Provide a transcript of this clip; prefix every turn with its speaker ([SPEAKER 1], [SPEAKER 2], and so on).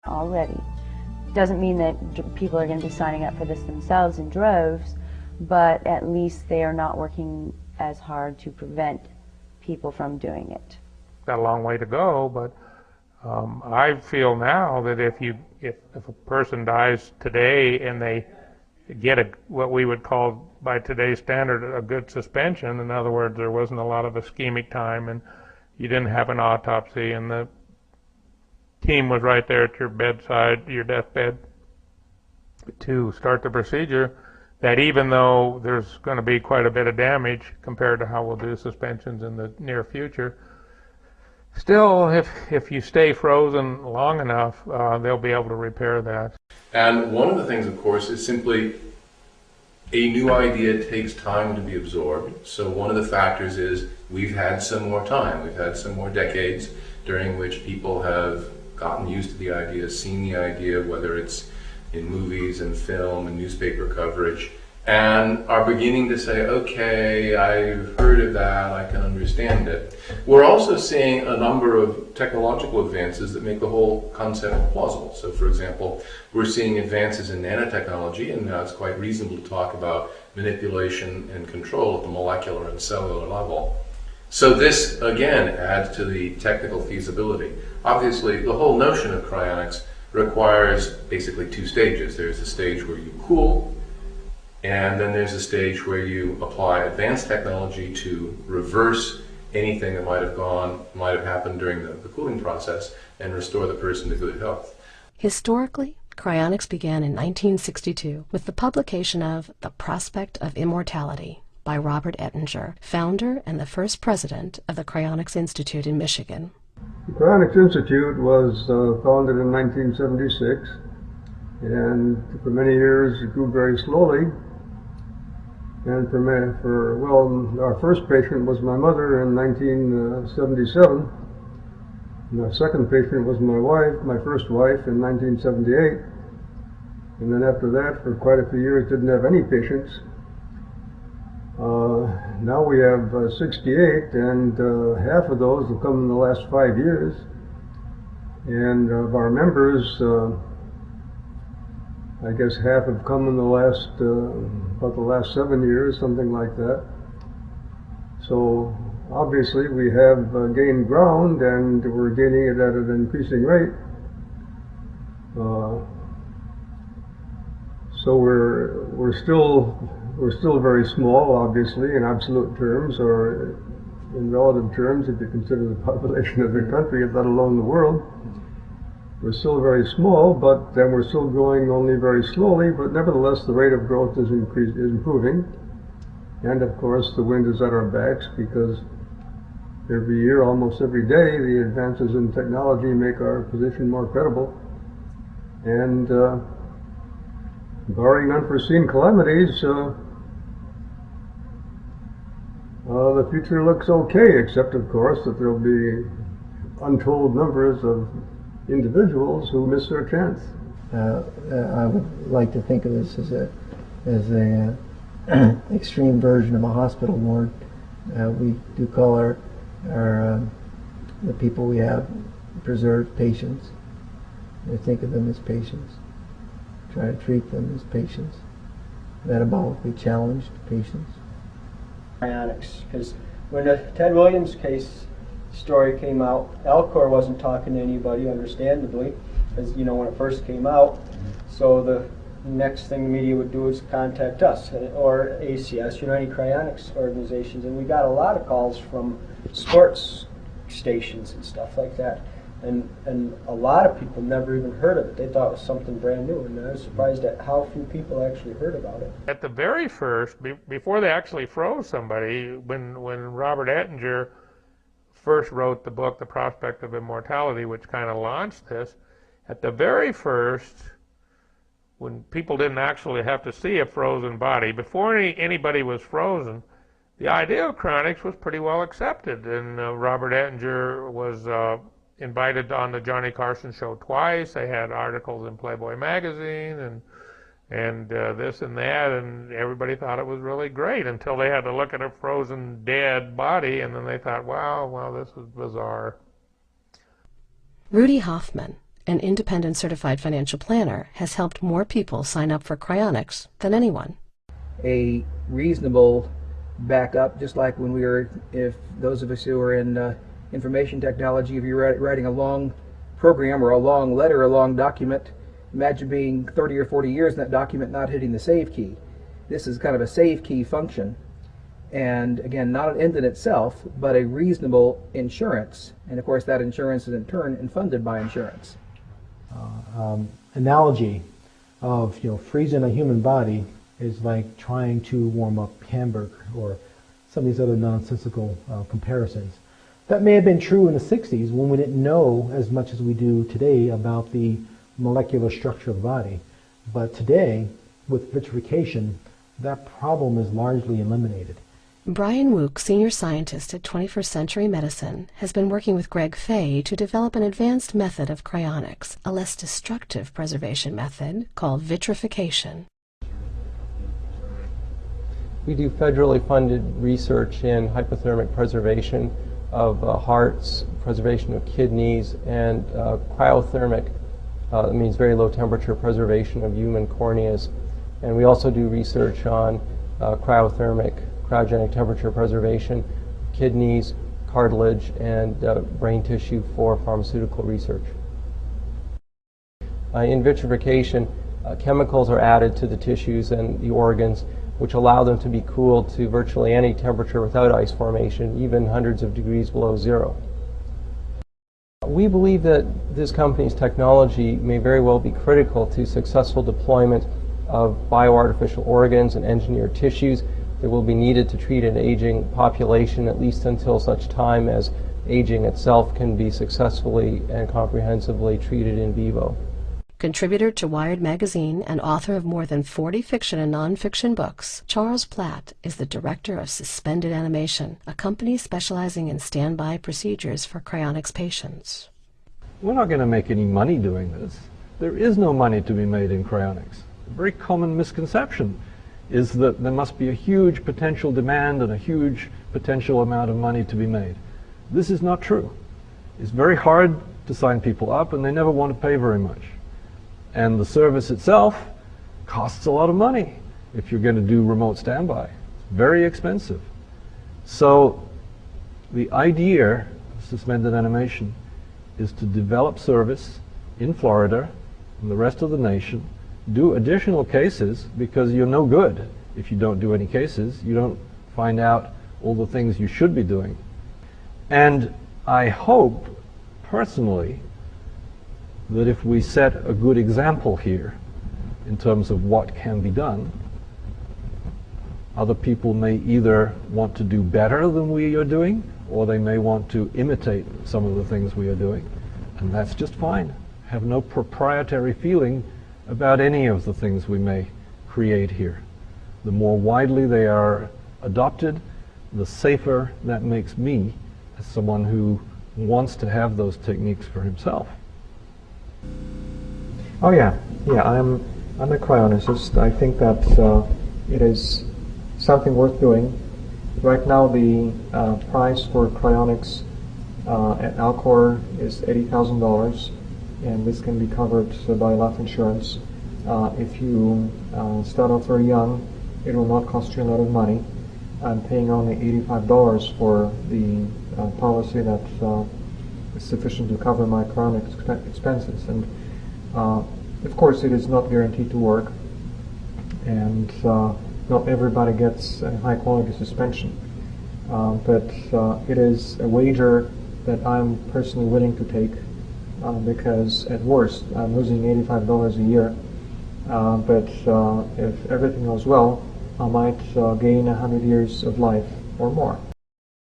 [SPEAKER 1] already. Doesn't mean that people are going to be signing up for this themselves in droves, but at least they are not working as hard to prevent people from doing it.
[SPEAKER 2] Got a long way to go, but I feel now that if a person dies today and they get what we would call by today's standard a good suspension, in other words, there wasn't a lot of ischemic time and you didn't have an autopsy and the team was right there at your bedside, your deathbed, to start the procedure, that even though there's going to be quite a bit of damage compared to how we'll do suspensions in the near future, still, if you stay frozen long enough, they'll be able to repair that.
[SPEAKER 3] And one of the things, of course, is simply a new idea takes time to be absorbed. So one of the factors is we've had some more time. We've had some more decades during which people have gotten used to the idea, seen the idea, whether it's in movies and film and newspaper coverage, and are beginning to say, okay, I've heard of that, I can understand it. We're also seeing a number of technological advances that make the whole concept plausible. So for example, we're seeing advances in nanotechnology, and now it's quite reasonable to talk about manipulation and control at the molecular and cellular level. So this, again, adds to the technical feasibility. Obviously, the whole notion of cryonics requires basically two stages. There's a stage where you cool, and then there's a stage where you apply advanced technology to reverse anything that might have happened during the cooling process and restore the person to good health.
[SPEAKER 4] Historically, cryonics began in 1962 with the publication of The Prospect of Immortality by Robert Ettinger, founder and the first president of the Cryonics Institute in Michigan.
[SPEAKER 5] The Cryonics Institute was founded in 1976, and for many years it grew very slowly. And our first patient was my mother in 1977, and our second patient was my first wife, in 1978. And then after that, for quite a few years, didn't have any patients. Now we have 68, and half of those have come in the last 5 years. And of our members, I guess half have come in about the last 7 years, something like that. So obviously we have gained ground, and we're gaining it at an increasing rate. So we're still very small, obviously, in absolute terms, or in relative terms, if you consider the population of the country, let alone the world. We're still very small, but then we're still growing only very slowly, but nevertheless the rate of growth is improving. And of course the wind is at our backs, because every year, almost every day, the advances in technology make our position more credible. And barring unforeseen calamities, the future looks okay, except of course that there'll be untold numbers of individuals who miss their chance.
[SPEAKER 6] I would like to think of this as a extreme version of a hospital ward. We do call the people we have preserved patients. We think of them as patients. Try to treat them as patients. Metabolically challenged patients.
[SPEAKER 7] Cryonics, because when the Ted Williams case story came out, Alcor wasn't talking to anybody, understandably, because when it first came out. So the next thing the media would do is contact us, or ACS, United Cryonics organizations, and we got a lot of calls from sports stations and stuff like that. And a lot of people never even heard of it. They thought it was something brand new, and I was surprised at how few people actually heard about it.
[SPEAKER 2] At the very first, before they actually froze somebody, when Robert Ettinger first wrote the book, The Prospect of Immortality, which kind of launched this, at the very first, when people didn't actually have to see a frozen body, before anybody was frozen, the idea of cryonics was pretty well accepted. And Robert Ettinger was invited on the Johnny Carson show twice. They had articles in Playboy magazine and this and that, and everybody thought it was really great until they had to look at a frozen dead body, and then they thought, wow, this is bizarre.
[SPEAKER 4] Rudy Hoffman, an independent certified financial planner, has helped more people sign up for cryonics than anyone.
[SPEAKER 8] A reasonable backup, just like when we were, if those of us who are in information technology, if you're writing a long program or a long letter, a long document, imagine being 30 or 40 years in that document not hitting the save key. This is kind of a save key function, and again, not an end in itself, but a reasonable insurance, and of course that insurance is in turn funded by insurance.
[SPEAKER 9] Analogy of freezing a human body is like trying to warm up hamburger or some of these other nonsensical comparisons. That may have been true in the 60s when we didn't know as much as we do today about the molecular structure of the body. But today, with vitrification, that problem is largely eliminated.
[SPEAKER 4] Brian Wook, senior scientist at 21st Century Medicine, has been working with Greg Fay to develop an advanced method of cryonics, a less destructive preservation method called vitrification.
[SPEAKER 10] We do federally funded research in hypothermic preservation of hearts, preservation of kidneys, and cryothermic, that means very low temperature preservation of human corneas. And we also do research on cryogenic temperature preservation, kidneys, cartilage, and brain tissue for pharmaceutical research. In vitrification, chemicals are added to the tissues and the organs, which allow them to be cooled to virtually any temperature without ice formation, even hundreds of degrees below zero. We believe that this company's technology may very well be critical to successful deployment of bioartificial organs and engineered tissues that will be needed to treat an aging population, at least until such time as aging itself can be successfully and comprehensively treated in vivo.
[SPEAKER 4] Contributor to Wired magazine and author of more than 40 fiction and nonfiction books, Charles Platt is the director of Suspended Animation, a company specializing in standby procedures for cryonics patients.
[SPEAKER 11] We're not going to make any money doing this. There is no money to be made in cryonics. A very common misconception is that there must be a huge potential demand and a huge potential amount of money to be made. This is not true. It's very hard to sign people up, and they never want to pay very much. And the service itself costs a lot of money if you're going to do remote standby. It's very expensive. So the idea of suspended animation is to develop service in Florida and the rest of the nation, do additional cases, because you're no good if you don't do any cases. You don't find out all the things you should be doing. And I hope, personally, that if we set a good example here in terms of what can be done, other people may either want to do better than we are doing, or they may want to imitate some of the things we are doing. And that's just fine. Have no proprietary feeling about any of the things we may create here. The more widely they are adopted, the safer that makes me as someone who wants to have those techniques for himself.
[SPEAKER 12] Oh yeah, I'm a cryonicist. I think that it is something worth doing. Right now the price for cryonics at Alcor is $80,000, and this can be covered by life insurance. If you start off very young, it will not cost you a lot of money. I'm paying only $85 for the policy that is sufficient to cover my chronic expenses. And of course it is not guaranteed to work, and not everybody gets a high quality suspension, but it is a wager that I'm personally willing to take, because at worst I'm losing $85 a year, but if everything goes well, I might gain 100 years of life or more.